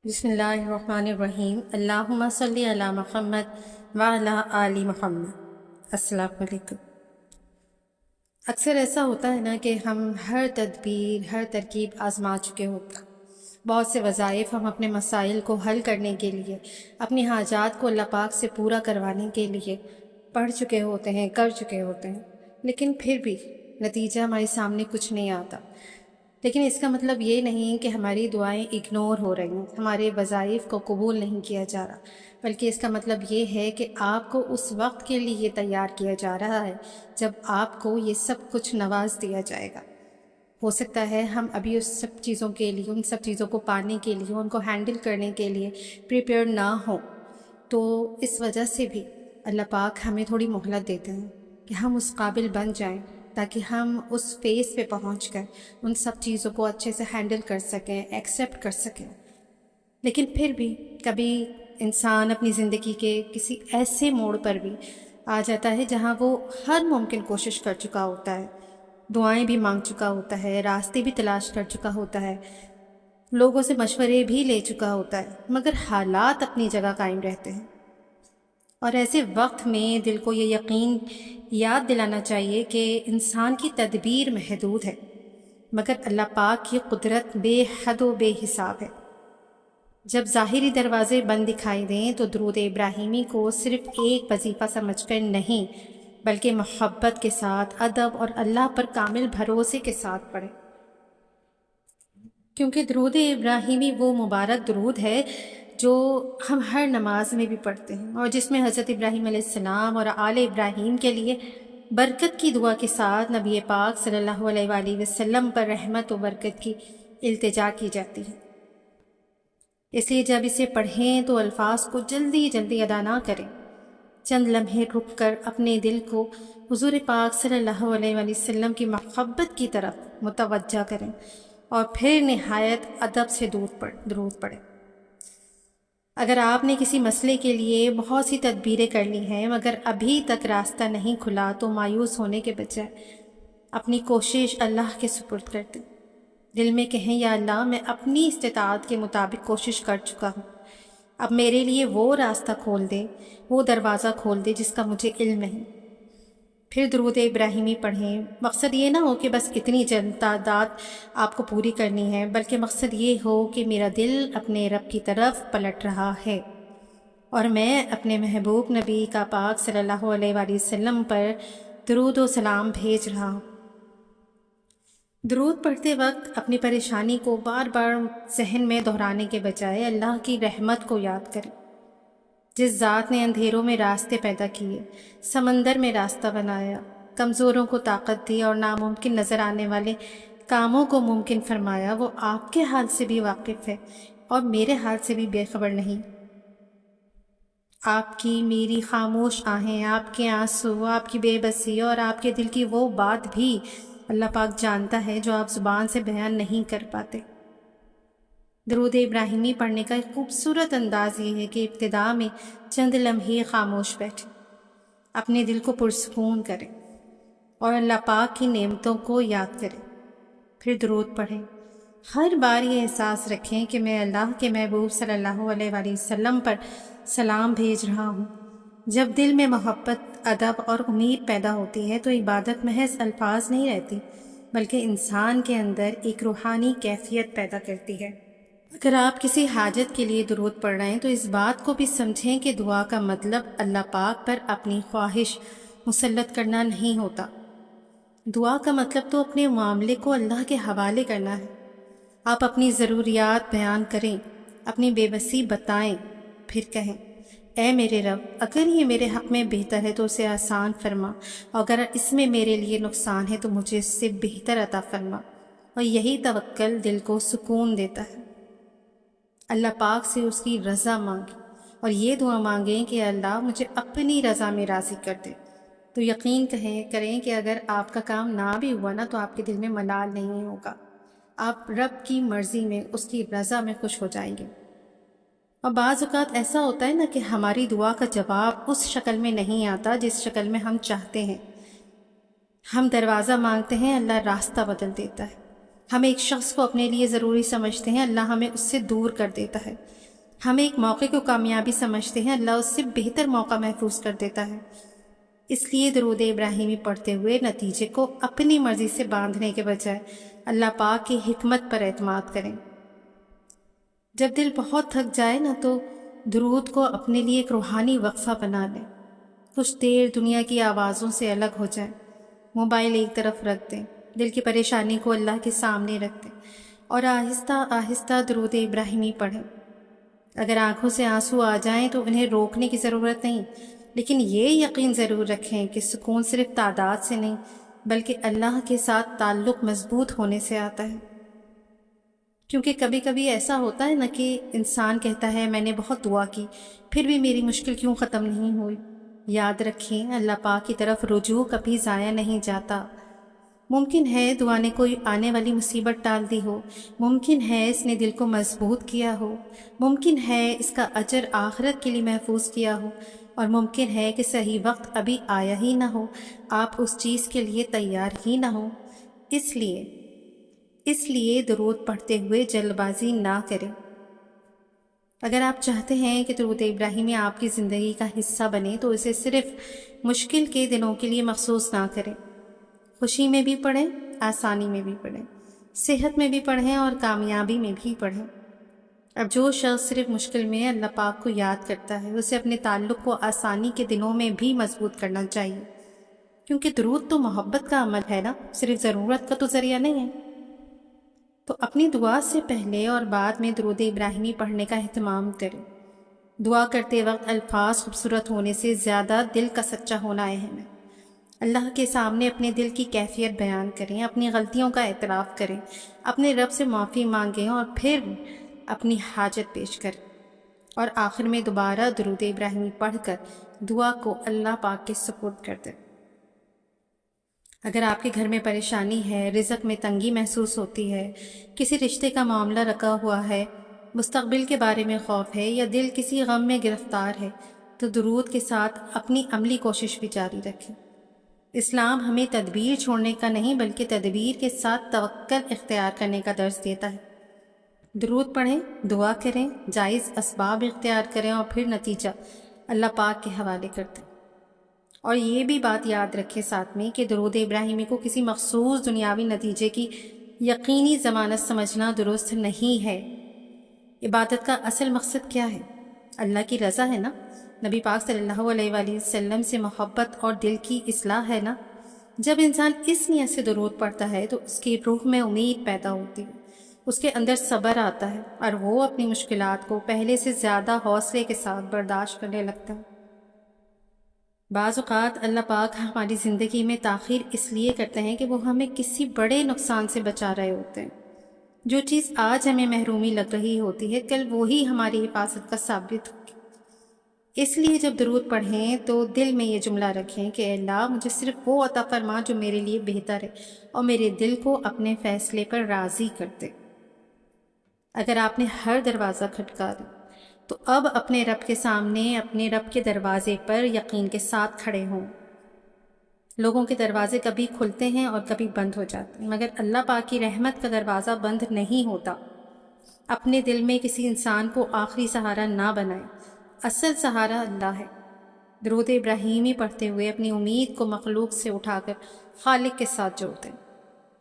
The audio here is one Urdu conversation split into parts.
بسم اللہ الرحمن الرحیم۔ اللہم صلی علی محمد وعلی آل محمد۔ السلام علیکم۔ اکثر ایسا ہوتا ہے نا کہ ہم ہر تدبیر ہر ترکیب آزما چکے ہوتے ہیں۔ بہت سے وظائف ہم اپنے مسائل کو حل کرنے کے لیے، اپنی حاجات کو اللہ پاک سے پورا کروانے کے لیے پڑھ چکے ہوتے ہیں، کر چکے ہوتے ہیں، لیکن پھر بھی نتیجہ ہمارے سامنے کچھ نہیں آتا۔ لیکن اس کا مطلب یہ نہیں کہ ہماری دعائیں اگنور ہو رہی ہیں، ہمارے وظائف کو قبول نہیں کیا جا رہا، بلکہ اس کا مطلب یہ ہے کہ آپ کو اس وقت کے لیے تیار کیا جا رہا ہے جب آپ کو یہ سب کچھ نواز دیا جائے گا۔ ہو سکتا ہے ہم ابھی اس سب چیزوں کے لیے، ان سب چیزوں کو پانے کے لیے، ان کو ہینڈل کرنے کے لیے پریپیئر نہ ہوں، تو اس وجہ سے بھی اللہ پاک ہمیں تھوڑی مہلت دیتے ہیں کہ ہم اس قابل بن جائیں، تاکہ ہم اس فیز پہ پہنچ کر ان سب چیزوں کو اچھے سے ہینڈل کر سکیں، ایکسیپٹ کر سکیں۔ لیکن پھر بھی کبھی انسان اپنی زندگی کے کسی ایسے موڑ پر بھی آ جاتا ہے جہاں وہ ہر ممکن کوشش کر چکا ہوتا ہے، دعائیں بھی مانگ چکا ہوتا ہے، راستے بھی تلاش کر چکا ہوتا ہے، لوگوں سے مشورے بھی لے چکا ہوتا ہے، مگر حالات اپنی جگہ قائم رہتے ہیں۔ اور ایسے وقت میں دل کو یہ یقین یاد دلانا چاہیے کہ انسان کی تدبیر محدود ہے، مگر اللہ پاک کی قدرت بے حد و بے حساب ہے۔ جب ظاہری دروازے بند دکھائی دیں تو درود ابراہیمی کو صرف ایک وظیفہ سمجھ کر نہیں، بلکہ محبت کے ساتھ، ادب اور اللہ پر کامل بھروسے کے ساتھ پڑھیں، کیونکہ درود ابراہیمی وہ مبارک درود ہے جو ہم ہر نماز میں بھی پڑھتے ہیں، اور جس میں حضرت ابراہیم علیہ السلام اور آل ابراہیم کے لیے برکت کی دعا کے ساتھ نبی پاک صلی اللہ علیہ وآلہ وسلم پر رحمت و برکت کی التجا کی جاتی ہے۔ اس لیے جب اسے پڑھیں تو الفاظ کو جلدی جلدی ادا نہ کریں، چند لمحے رک کر اپنے دل کو حضور پاک صلی اللہ علیہ وآلہ وسلم کی محبت کی طرف متوجہ کریں، اور پھر نہایت ادب سے درود پڑھیں۔ اگر آپ نے کسی مسئلے کے لیے بہت سی تدبیریں کر لی ہیں مگر ابھی تک راستہ نہیں کھلا، تو مایوس ہونے کے بجائے اپنی کوشش اللہ کے سپرد کر دیں۔ دل میں کہیں، یا اللہ، میں اپنی استطاعت کے مطابق کوشش کر چکا ہوں، اب میرے لیے وہ راستہ کھول دے، وہ دروازہ کھول دے جس کا مجھے علم نہیں۔ پھر درود ابراہیمی پڑھیں۔ مقصد یہ نہ ہو کہ بس اتنی چند تعداد آپ کو پوری کرنی ہے، بلکہ مقصد یہ ہو کہ میرا دل اپنے رب کی طرف پلٹ رہا ہے، اور میں اپنے محبوب نبی کا پاک صلی اللہ علیہ وآلہ وسلم پر درود و سلام بھیج رہا ہوں۔ درود پڑھتے وقت اپنی پریشانی کو بار بار ذہن میں دہرانے کے بجائے اللہ کی رحمت کو یاد کریں، جس ذات نے اندھیروں میں راستے پیدا کیے، سمندر میں راستہ بنایا، کمزوروں کو طاقت دی اور ناممکن نظر آنے والے کاموں کو ممکن فرمایا، وہ آپ کے حال سے بھی واقف ہے اور میرے حال سے بھی بے خبر نہیں۔ آپ کی میری خاموش آہیں، آپ کے آنسو، آپ کی بے بسی اور آپ کے دل کی وہ بات بھی اللہ پاک جانتا ہے جو آپ زبان سے بیان نہیں کر پاتے۔ درود ابراہیمی پڑھنے کا ایک خوبصورت انداز یہ ہے کہ ابتدا میں چند لمحے خاموش بیٹھیں، اپنے دل کو پرسکون کریں اور اللہ پاک کی نعمتوں کو یاد کریں، پھر درود پڑھیں۔ ہر بار یہ احساس رکھیں کہ میں اللہ کے محبوب صلی اللہ علیہ وآلہ وسلم پر سلام بھیج رہا ہوں۔ جب دل میں محبت، ادب اور امید پیدا ہوتی ہے تو عبادت محض الفاظ نہیں رہتی، بلکہ انسان کے اندر ایک روحانی کیفیت پیدا کرتی ہے۔ اگر آپ کسی حاجت کے لیے درود پڑھ رہے ہیں تو اس بات کو بھی سمجھیں کہ دعا کا مطلب اللہ پاک پر اپنی خواہش مسلط کرنا نہیں ہوتا۔ دعا کا مطلب تو اپنے معاملے کو اللہ کے حوالے کرنا ہے۔ آپ اپنی ضروریات بیان کریں، اپنی بے بسی بتائیں، پھر کہیں، اے میرے رب، اگر یہ میرے حق میں بہتر ہے تو اسے آسان فرما، اور اگر اس میں میرے لیے نقصان ہے تو مجھے اس سے بہتر عطا فرما۔ اور یہی توکل دل کو سکون دیتا ہے۔ اللہ پاک سے اس کی رضا مانگیں، اور یہ دعا مانگیں کہ اللہ مجھے اپنی رضا میں راضی کر دے۔ تو یقین کریں کہ اگر آپ کا کام نہ بھی ہوا نا تو آپ کے دل میں ملال نہیں ہوگا، آپ رب کی مرضی میں، اس کی رضا میں خوش ہو جائیں گے۔ اور بعض اوقات ایسا ہوتا ہے نا کہ ہماری دعا کا جواب اس شکل میں نہیں آتا جس شکل میں ہم چاہتے ہیں۔ ہم دروازہ مانگتے ہیں، اللہ راستہ بدل دیتا ہے۔ ہم ایک شخص کو اپنے لیے ضروری سمجھتے ہیں، اللہ ہمیں اس سے دور کر دیتا ہے۔ ہم ایک موقع کو کامیابی سمجھتے ہیں، اللہ اس سے بہتر موقع محفوظ کر دیتا ہے۔ اس لیے درود ابراہیمی پڑھتے ہوئے نتیجے کو اپنی مرضی سے باندھنے کے بجائے اللہ پاک کی حکمت پر اعتماد کریں۔ جب دل بہت تھک جائے نا تو درود کو اپنے لیے ایک روحانی وقفہ بنا لیں۔ کچھ دیر دنیا کی آوازوں سے الگ ہو جائیں، موبائل ایک طرف رکھ دیں، دل کی پریشانی کو اللہ کے سامنے رکھ دیں اور آہستہ آہستہ درود ابراہیمی پڑھیں۔ اگر آنکھوں سے آنسو آ جائیں تو انہیں روکنے کی ضرورت نہیں، لیکن یہ یقین ضرور رکھیں کہ سکون صرف تعداد سے نہیں بلکہ اللہ کے ساتھ تعلق مضبوط ہونے سے آتا ہے۔ کیونکہ کبھی کبھی ایسا ہوتا ہے نا کہ انسان کہتا ہے میں نے بہت دعا کی پھر بھی میری مشکل کیوں ختم نہیں ہوئی۔ یاد رکھیں اللہ پاک کی طرف رجوع کبھی ضائع نہیں جاتا۔ ممکن ہے دعا نے کوئی آنے والی مصیبت ٹال دی ہو، ممکن ہے اس نے دل کو مضبوط کیا ہو، ممکن ہے اس کا اجر آخرت کے لیے محفوظ کیا ہو، اور ممکن ہے کہ صحیح وقت ابھی آیا ہی نہ ہو، آپ اس چیز کے لیے تیار ہی نہ ہو۔ اس لیے درود پڑھتے ہوئے جلد بازی نہ کریں۔ اگر آپ چاہتے ہیں کہ درود ابراہیمی آپ کی زندگی کا حصہ بنے تو اسے صرف مشکل کے دنوں کے لیے مخصوص نہ کریں۔ خوشی میں بھی پڑھیں، آسانی میں بھی پڑھیں، صحت میں بھی پڑھیں اور کامیابی میں بھی پڑھیں۔ اب جو شخص صرف مشکل میں اللہ پاک کو یاد کرتا ہے اسے اپنے تعلق کو آسانی کے دنوں میں بھی مضبوط کرنا چاہیے، کیونکہ درود تو محبت کا عمل ہے نا، صرف ضرورت کا تو ذریعہ نہیں ہے۔ تو اپنی دعا سے پہلے اور بعد میں درود ابراہیمی پڑھنے کا اہتمام کریں۔ دعا کرتے وقت الفاظ خوبصورت ہونے سے زیادہ دل کا سچا ہونا اہم ہے۔ اللہ کے سامنے اپنے دل کی کیفیت بیان کریں، اپنی غلطیوں کا اعتراف کریں، اپنے رب سے معافی مانگیں اور پھر اپنی حاجت پیش کریں، اور آخر میں دوبارہ درود ابراہیمی پڑھ کر دعا کو اللہ پاک کے سپرد کر دیں۔ اگر آپ کے گھر میں پریشانی ہے، رزق میں تنگی محسوس ہوتی ہے، کسی رشتے کا معاملہ رکا ہوا ہے، مستقبل کے بارے میں خوف ہے یا دل کسی غم میں گرفتار ہے تو درود کے ساتھ اپنی عملی کوشش بھی جاری رکھیں۔ اسلام ہمیں تدبیر چھوڑنے کا نہیں بلکہ تدبیر کے ساتھ توکل اختیار کرنے کا درس دیتا ہے۔ درود پڑھیں، دعا کریں، جائز اسباب اختیار کریں اور پھر نتیجہ اللہ پاک کے حوالے کر دیں۔ اور یہ بھی بات یاد رکھیں ساتھ میں کہ درود ابراہیمی کو کسی مخصوص دنیاوی نتیجے کی یقینی ضمانت سمجھنا درست نہیں ہے۔ عبادت کا اصل مقصد کیا ہے؟ اللہ کی رضا ہے نا، نبی پاک صلی اللہ علیہ وآلہ وسلم سے محبت اور دل کی اصلاح ہے نا۔ جب انسان اس نیت سے درود پڑھتا ہے تو اس کی روح میں امید پیدا ہوتی ہے، اس کے اندر صبر آتا ہے اور وہ اپنی مشکلات کو پہلے سے زیادہ حوصلے کے ساتھ برداشت کرنے لگتا ہے۔ بعض اوقات اللہ پاک ہماری زندگی میں تاخیر اس لیے کرتے ہیں کہ وہ ہمیں کسی بڑے نقصان سے بچا رہے ہوتے ہیں۔ جو چیز آج ہمیں محرومی لگ رہی ہوتی ہے کل وہی ہماری حفاظت کا ثابت ہوگی۔ اس لیے جب درود پڑھیں تو دل میں یہ جملہ رکھیں کہ اے اللہ مجھے صرف وہ عطا فرما جو میرے لیے بہتر ہے اور میرے دل کو اپنے فیصلے پر راضی کر دے۔ اگر آپ نے ہر دروازہ کھٹکا دیا تو اب اپنے رب کے سامنے اپنے رب کے دروازے پر یقین کے ساتھ کھڑے ہوں۔ لوگوں کے دروازے کبھی کھلتے ہیں اور کبھی بند ہو جاتے ہیں، مگر اللہ پاک کی رحمت کا دروازہ بند نہیں ہوتا۔ اپنے دل میں کسی انسان کو آخری سہارا نہ بنائیں، اصل سہارا اللہ ہے۔ درود ابراہیمی پڑھتے ہوئے اپنی امید کو مخلوق سے اٹھا کر خالق کے ساتھ جوڑ دیں۔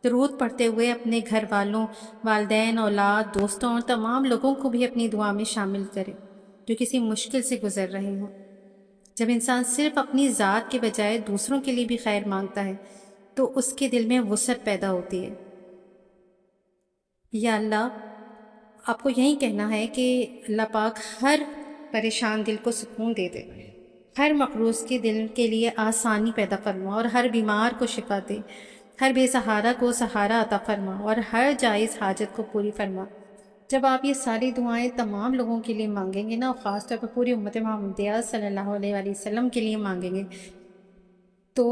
درود پڑھتے ہوئے اپنے گھر والوں، والدین، اولاد، دوستوں اور تمام لوگوں کو بھی اپنی دعا میں شامل کریں جو کسی مشکل سے گزر رہے ہوں۔ جب انسان صرف اپنی ذات کے بجائے دوسروں کے لیے بھی خیر مانگتا ہے تو اس کے دل میں وسعت پیدا ہوتی ہے۔ یا اللہ، آپ کو یہی کہنا ہے کہ اللہ پاک ہر پریشان دل کو سکون دے دے، ہر مقروض کے دل کے لیے آسانی پیدا فرما اور ہر بیمار کو شفا دے، ہر بے سہارا کو سہارا عطا فرما اور ہر جائز حاجت کو پوری فرما۔ جب آپ یہ ساری دعائیں تمام لوگوں کے لیے مانگیں گے نا، اور خاص طور پر پوری امت محمدیہ صلی اللہ علیہ وآلہ وسلم کے لیے مانگیں گے، تو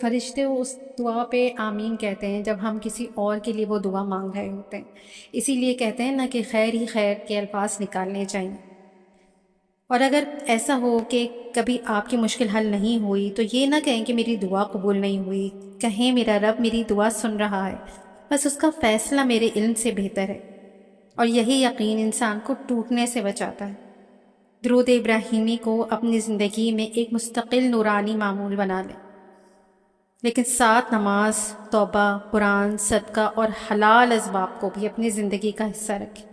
فرشتے اس دعا پہ آمین کہتے ہیں جب ہم کسی اور کے لیے وہ دعا مانگ رہے ہوتے ہیں۔ اسی لیے کہتے ہیں نا کہ خیر ہی خیر کے الفاظ نکالنے چاہیے۔ اور اگر ایسا ہو کہ کبھی آپ کی مشکل حل نہیں ہوئی تو یہ نہ کہیں کہ میری دعا قبول نہیں ہوئی، کہیں میرا رب میری دعا سن رہا ہے بس اس کا فیصلہ میرے علم سے بہتر ہے، اور یہی یقین انسان کو ٹوٹنے سے بچاتا ہے۔ درود ابراہیمی کو اپنی زندگی میں ایک مستقل نورانی معمول بنا لیں، لیکن ساتھ نماز، توبہ، قرآن، صدقہ اور حلال اسباب کو بھی اپنی زندگی کا حصہ رکھیں۔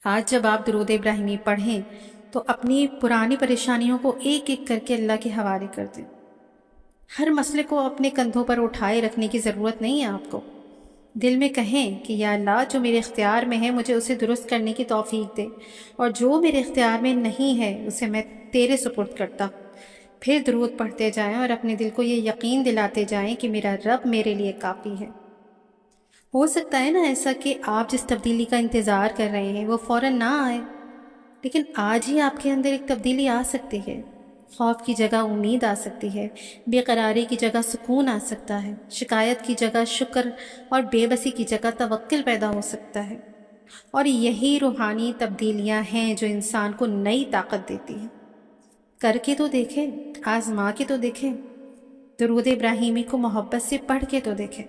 آج جب آپ درود ابراہیمی پڑھیں تو اپنی پرانی پریشانیوں کو ایک ایک کر کے اللہ کے حوالے کر دیں۔ ہر مسئلے کو اپنے کندھوں پر اٹھائے رکھنے کی ضرورت نہیں ہے آپ کو۔ دل میں کہیں کہ یا اللہ، جو میرے اختیار میں ہے مجھے اسے درست کرنے کی توفیق دے، اور جو میرے اختیار میں نہیں ہے اسے میں تیرے سپرد کرتا ہوں۔ پھر درود پڑھتے جائیں اور اپنے دل کو یہ یقین دلاتے جائیں کہ میرا رب میرے لیے کافی ہے۔ ہو سکتا ہے نا ایسا کہ آپ جس تبدیلی کا انتظار کر رہے ہیں وہ فوراً نہ آئے، لیکن آج ہی آپ کے اندر ایک تبدیلی آ سکتی ہے۔ خوف کی جگہ امید آ سکتی ہے، بے قراری کی جگہ سکون آ سکتا ہے، شکایت کی جگہ شکر اور بے بسی کی جگہ توکل پیدا ہو سکتا ہے، اور یہی روحانی تبدیلیاں ہیں جو انسان کو نئی طاقت دیتی ہیں۔ کر کے تو دیکھیں، آزما کے تو دیکھیں، درود ابراہیمی کو محبت سے پڑھ کے تو دیکھیں،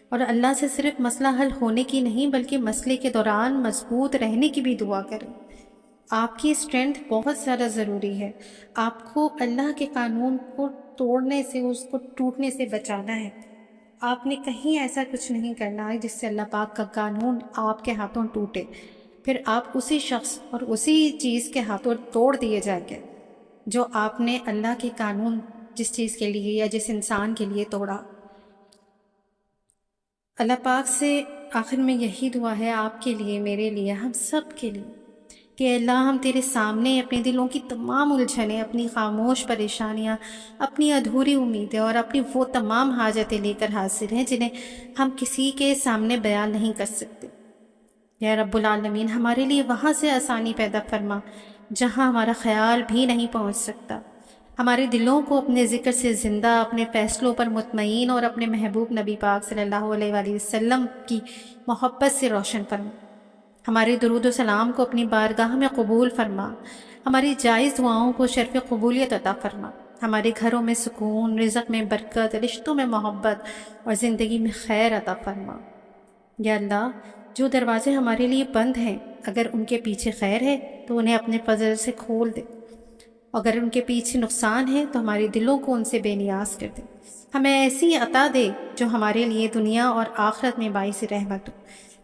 اور اللہ سے صرف مسئلہ حل ہونے کی نہیں بلکہ مسئلے کے دوران مضبوط رہنے کی بھی دعا کریں۔ آپ کی اسٹرینتھ بہت زیادہ ضروری ہے۔ آپ کو اللہ کے قانون کو توڑنے سے، اس کو ٹوٹنے سے بچانا ہے۔ آپ نے کہیں ایسا کچھ نہیں کرنا ہے جس سے اللہ پاک کا قانون آپ کے ہاتھوں ٹوٹے، پھر آپ اسی شخص اور اسی چیز کے ہاتھوں توڑ دیے جائیں گے جو آپ نے اللہ کے قانون جس چیز کے لیے یا جس انسان کے لیے توڑا۔ اللہ پاک سے آخر میں یہی دعا ہے آپ کے لیے، میرے لیے، ہم سب کے لیے، کہ اللہ ہم تیرے سامنے اپنے دلوں کی تمام الجھنیں، اپنی خاموش پریشانیاں، اپنی ادھوری امیدیں اور اپنی وہ تمام حاجتیں لے کر حاضر ہیں جنہیں ہم کسی کے سامنے بیان نہیں کر سکتے۔ یا رب العالمین، ہمارے لیے وہاں سے آسانی پیدا فرما جہاں ہمارا خیال بھی نہیں پہنچ سکتا۔ ہمارے دلوں کو اپنے ذکر سے زندہ، اپنے فیصلوں پر مطمئن اور اپنے محبوب نبی پاک صلی اللہ علیہ وآلہ وسلم کی محبت سے روشن فرما۔ ہمارے درود و سلام کو اپنی بارگاہ میں قبول فرما، ہماری جائز دعاؤں کو شرف قبولیت عطا فرما، ہمارے گھروں میں سکون، رزق میں برکت، رشتوں میں محبت اور زندگی میں خیر عطا فرما۔ یا اللہ، جو دروازے ہمارے لیے بند ہیں، اگر ان کے پیچھے خیر ہے تو انہیں اپنے فضل سے کھول دے، اگر ان کے پیچھے نقصان ہے تو ہمارے دلوں کو ان سے بے نیاز کر دے۔ ہمیں ایسی عطا دے جو ہمارے لیے دنیا اور آخرت میں باعث رحمت ہو۔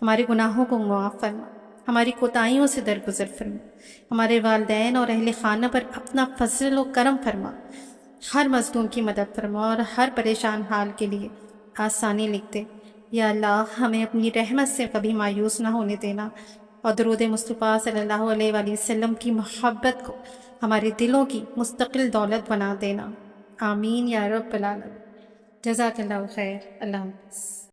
ہمارے گناہوں کو معاف فرما، ہماری کوتاہیوں سے درگزر فرما، ہمارے والدین اور اہل خانہ پر اپنا فضل و کرم فرما، ہر مظلوم کی مدد فرما اور ہر پریشان حال کے لیے آسانی لکھ دے۔ یا اللہ، ہمیں اپنی رحمت سے کبھی مایوس نہ ہونے دینا، اور درود مصطفیٰ صلی اللہ علیہ وآلہ وسلم کی محبت کو ہمارے دلوں کی مستقل دولت بنا دینا۔ آمین یا رب العالمین۔ جزاک اللہ خیر۔ اللہ حافظ۔